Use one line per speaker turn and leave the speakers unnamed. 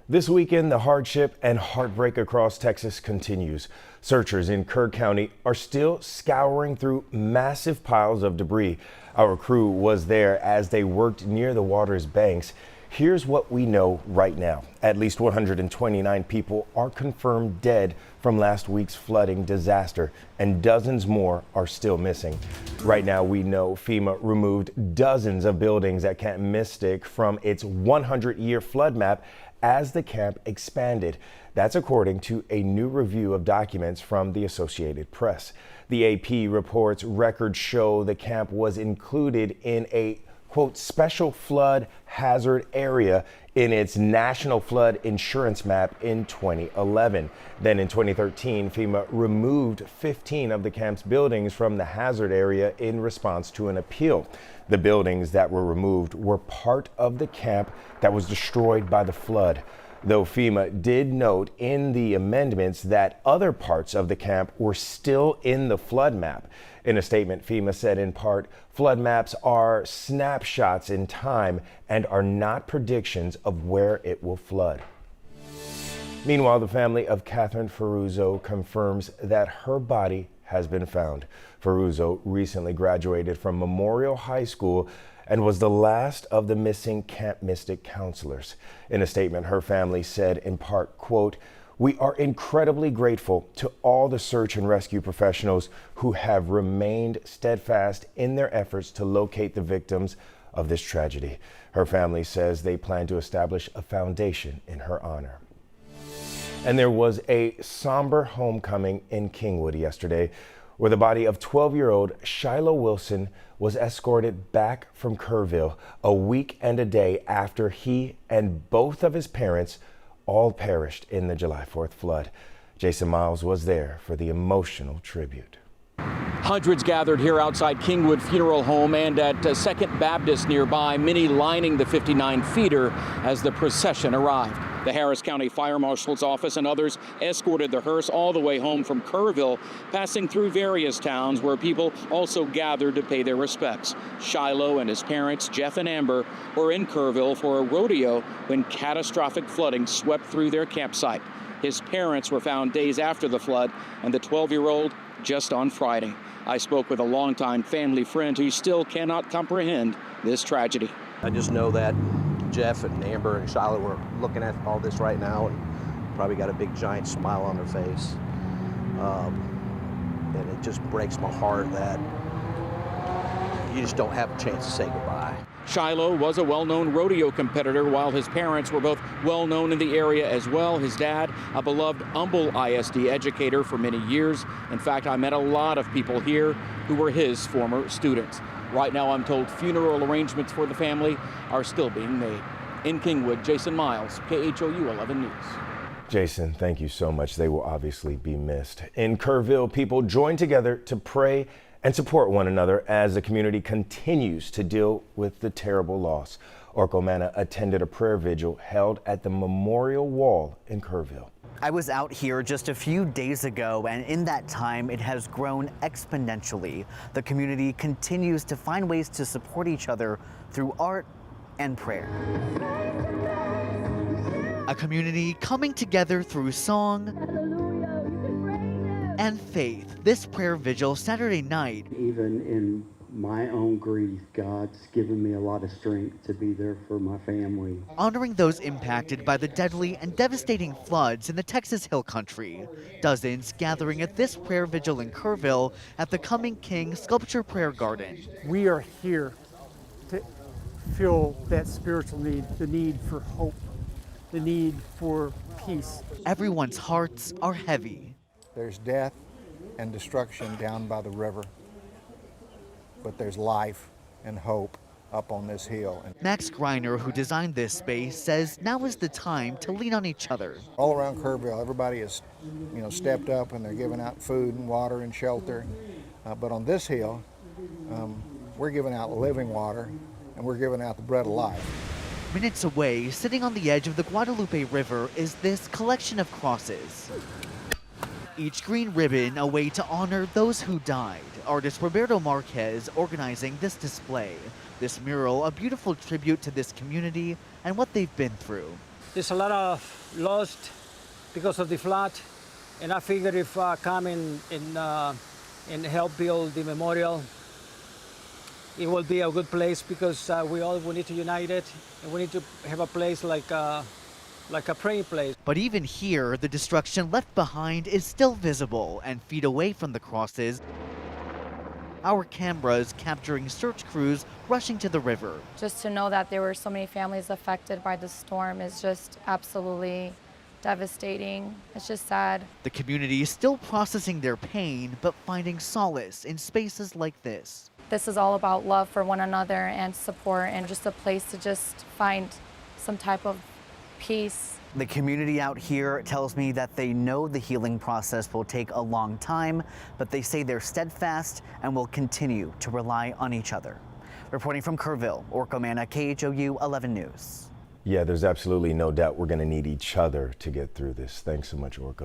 This weekend, the hardship and heartbreak across Texas continues. Searchers in Kerr County are still scouring through massive piles of debris. Our crew was there as they worked near the water's banks. Here's what we know right now. At least 129 people are confirmed dead from last week's flooding disaster, and dozens more are still missing. Right now, we know FEMA removed dozens of buildings at Camp Mystic from its 100-year flood map as the camp expanded. That's according to a new review of documents from the Associated Press. The AP reports records show the camp was included in a quote, special flood hazard area in its national flood insurance map in 2011. Then in 2013, FEMA removed 15 of the camp's buildings from the hazard area in response to an appeal. The buildings that were removed were part of the camp that was destroyed by the flood, though FEMA did note in the amendments that other parts of the camp were still in the flood map. In a statement, FEMA said in part, flood maps are snapshots in time and are not predictions of where it will flood. Meanwhile, the family of Catherine Ferruzzo confirms that her body has been found. Ferruzzo recently graduated from Memorial High School and was the last of the missing Camp Mystic counselors. In a statement, her family said in part, quote, "We are incredibly grateful to all the search and rescue professionals who have remained steadfast in their efforts to locate the victims of this tragedy." Her family says they plan to establish a foundation in her honor. And there was a somber homecoming in Kingwood yesterday, where the body of 12-year-old Shiloh Wilson was escorted back from Kerrville a week and a day after he and both of his parents all perished in the July 4th flood. Jason Miles was there for the emotional tribute.
Hundreds gathered here outside Kingwood Funeral Home and at Second Baptist nearby, many lining the 59 feeder as the procession arrived. The Harris County Fire Marshal's office and others escorted the hearse all the way home from Kerrville, passing through various towns where people also gathered to pay their respects. Shiloh and his parents, Jeff and Amber, were in Kerrville for a rodeo when catastrophic flooding swept through their campsite. His parents were found days after the flood, and the 12-year-old just on Friday. I spoke with a longtime family friend who still cannot comprehend this tragedy.
I just know that Jeff and Amber and Shiloh were looking at all this right now and probably got a big giant smile on their face. And it just breaks my heart that you just don't have a chance to say goodbye.
Shiloh was a well-known rodeo competitor, while his parents were both well-known in the area as well. His dad, a beloved Humble ISD educator for many years. In fact, I met a lot of people here who were his former students. Right now, I'm told funeral arrangements for the family are still being made. In Kingwood, Jason Miles, KHOU 11 News.
Jason, thank you so much. They will obviously be missed. In Kerrville, people joined together to pray and support one another as the community continues to deal with the terrible loss. Orko Manna attended a prayer vigil held at the Memorial Wall in Kerrville.
I was out here just a few days ago, and in that time, it has grown exponentially. The community continues to find ways to support each other through art and prayer. A community coming together through song and faith. This prayer vigil Saturday night.
Even in my own grief, God's given me a lot of strength to be there for my family.
Honoring those impacted by the deadly and devastating floods in the Texas Hill Country. Dozens gathering at this prayer vigil in Kerrville at the Coming King Sculpture Prayer Garden.
We are here to feel that spiritual need, the need for hope, the need for peace.
Everyone's hearts are heavy.
There's death and destruction down by the river, but there's life and hope up on this hill.
Max Greiner, who designed this space, says now is the time to lean on each other.
All around Kerrville, everybody has, stepped up and they're giving out food and water and shelter. But on this hill, we're giving out living water and we're giving out the bread of life.
Minutes away, sitting on the edge of the Guadalupe River, is this collection of crosses. Each green ribbon a way to honor those who died. Artist Roberto Marquez organizing this display. This mural, a beautiful tribute to this community and what they've been through.
There's a lot of lost because of the flood, and I figured if I come in and help build the memorial, it will be a good place because we need to unite it, and we need to have a place like a praying place.
But even here, the destruction left behind is still visible, and feet away from the crosses, our cameras capturing search crews rushing to the river.
Just to know that there were so many families affected by the storm is just absolutely devastating. It's just sad.
The community is still processing their pain, but finding solace in spaces like this.
This is all about love for one another and support, and just a place to just find some type of peace.
The community out here tells me that they know the healing process will take a long time, but they say they're steadfast and will continue to rely on each other. Reporting from Kerrville, Orko Manna, KHOU 11 News.
Yeah, there's absolutely no doubt we're going to need each other to get through this. Thanks so much, Orko.